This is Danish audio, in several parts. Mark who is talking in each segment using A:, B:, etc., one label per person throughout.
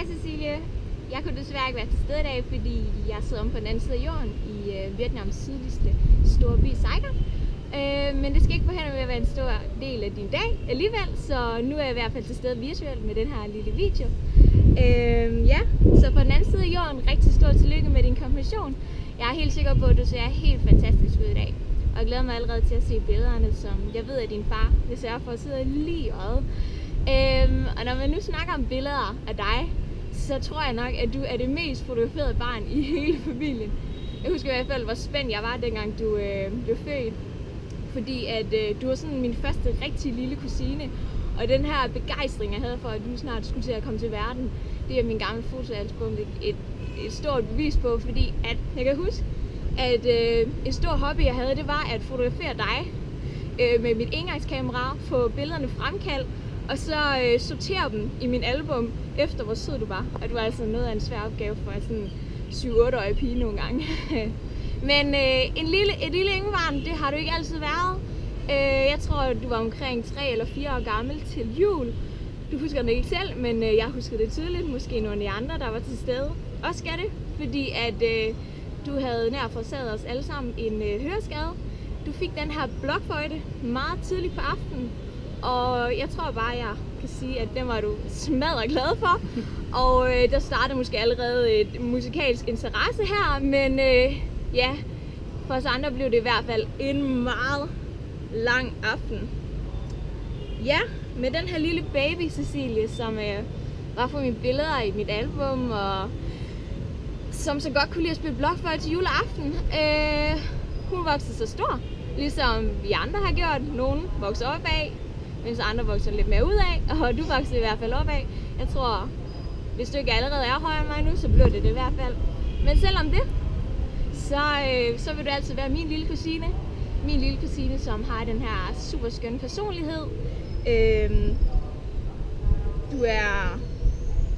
A: Hej Cecilie. Jeg kunne desværre ikke være til stede i dag, fordi jeg sidder om på den anden side af jorden i Vietnams sydligste store by Saigon. Men det skal ikke forhindre mig at være en stor del af din dag alligevel, så nu er jeg i hvert fald til stede virtuelt med den her lille video. Ja, så på den anden side af jorden, rigtig stort tillykke med din konfirmation. Jeg er helt sikker på, at du ser helt fantastisk ud i dag. Og jeg glæder mig allerede til at se billederne, som jeg ved, at din far vil sørge for at sidde lige i øjet. Og når man nu snakker om billeder af dig, så tror jeg nok, at du er det mest fotograferede barn i hele familien. Jeg husker i hvert fald, hvor spændt jeg var, dengang du blev født. Fordi at du var sådan min første rigtig lille kusine. Og den her begejstring, jeg havde for, at du snart skulle til at komme til verden, det er min gamle fotoalbum et stort bevis på. Fordi at jeg kan huske, at et stort hobby, jeg havde, det var at fotografere dig med mit engangskamera, få billederne fremkaldt, og så sortere dem i min album efter hvor sød du var. Og det var altså noget af en svær opgave for sådan en 7-8-årig pige nogle gange. Men et lille ynglebarn, det har du ikke altid været. Jeg tror, du var omkring 3 eller 4 år gammel til jul. Du husker det ikke selv, men jeg husker det tydeligt. Måske nogle af de andre, der var til stede, også skal det. Fordi at du havde nær forårsaget os alle sammen en høreskade. Du fik den her blokfløjte meget tidligt på aftenen. Og jeg tror bare, jeg kan sige, at den var du smadret glad for. Og der startede måske allerede et musikalsk interesse her. Men ja, for os andre blev det i hvert fald en meget lang aften. Ja, med den her lille baby Cecilie, som var for mine billeder i mit album, og som så godt kunne lide at spille blokfløjte til juleaften. Hun voksede så stor, ligesom vi andre har gjort. Nogle vokser op af, mens andre vokser lidt mere ud af, og du voksede i hvert fald op af. Jeg tror, hvis du ikke allerede er højere end mig nu, så bliver det i hvert fald. Men selvom det, så vil du altid være min lille kusine. Min lille kusine, som har den her super skønne personlighed. Du er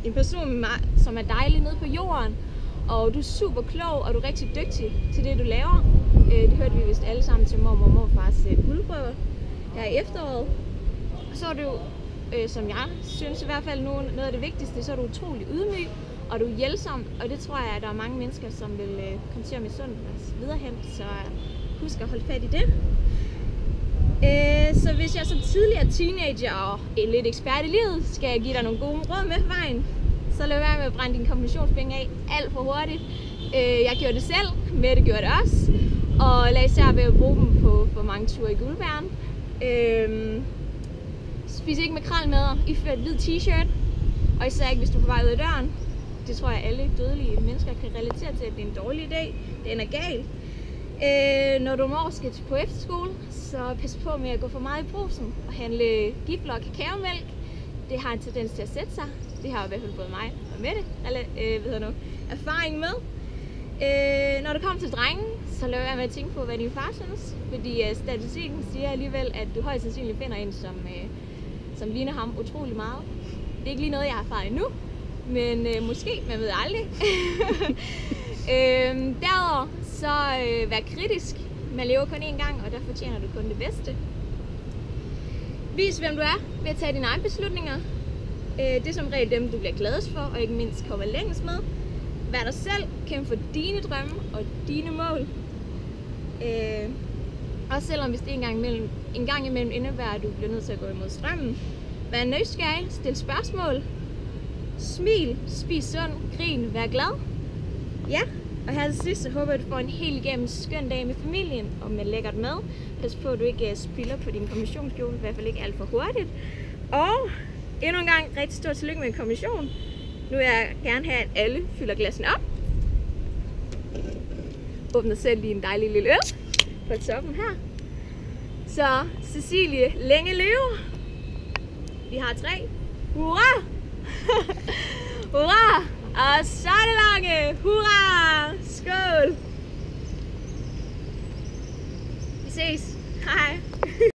A: en person, som er dejlig nede på jorden, og du er super klog, og du er rigtig dygtig til det, du laver. Det hørte vi vist alle sammen til mormor og morfars guldbryllup her i efteråret. Så er du, som jeg synes i hvert fald, noget af det vigtigste, så er du utrolig ydmyg, og du er hjælpsom, og det tror jeg, at der er mange mennesker, som vil komme til at misunde os videre hen, så husk at holde fat i det. Så hvis jeg som tidligere teenager og lidt ekspert i livet skal give dig nogle gode råd med på vejen, så lad være med at brænde dine kombinationspenge af alt for hurtigt. Jeg gjorde det selv, Mette gjorde det også, og lad især ved at bruge dem på for mange ture i guldbæren. Spis ikke makrelmadder, ifør et hvid t-shirt, og især ikke hvis du er på vej ud af døren. Det tror jeg alle dødelige mennesker kan relatere til, at det er en dårlig idé. Den er gal. Når du om år skal på efterskole, så pas på med at gå for meget i brusen og handle gifler og kakaomælk. Det har en tendens til at sætte sig. Det har i hvert fald både mig og Mette erfaring med. Når det kommer til drengen, så lad være med at tænke på, hvad din far synes. Fordi statistikken siger alligevel, at du højst sandsynligt finder en, som ligner ham utrolig meget. Det er ikke lige noget, jeg har erfaret endnu, men måske, man ved aldrig. Derudover så vær kritisk. Man lever kun én gang, og der fortjener du kun det bedste. Vis, hvem du er ved at tage dine egne beslutninger. Det er som regel dem, du bliver gladest for, og ikke mindst kommer længst med. Vær dig selv, kæmp for dine drømme og dine mål. Også selvom hvis det en gang imellem indebærer, at du bliver nødt til at gå imod strømmen. Vær nysgerrig, stil spørgsmål. Smil, spis sund, grin, vær glad. Ja, og her til sidst, så håber jeg, at du får en helt igennem skøn dag med familien og med lækkert mad. Pas på, at du ikke spilder på din konfirmationskjole, i hvert fald ikke alt for hurtigt. Og endnu en gang rigtig stort tillykke med en konfirmation. Nu vil jeg gerne have, at alle fylder glassen op. Åbner selv lige en dejlig lille øl på toppen her. Så Cecilie, længe leve. Vi har 3. Hurra! Hurra! Og så er det lange. Hurra! Skål! Vi ses. Hej.